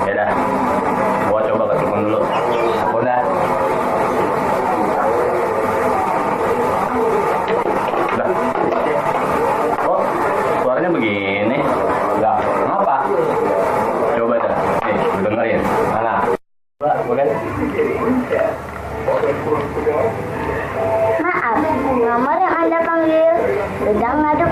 Ya dah, gua coba ketemuan dulu. Udah. Udah. Oh, suaranya begini. Enggak, kenapa? Coba dah. Nih, lu dengerin. Mana? Coba, boleh? Maaf, nomor yang Anda panggil sedang ngadu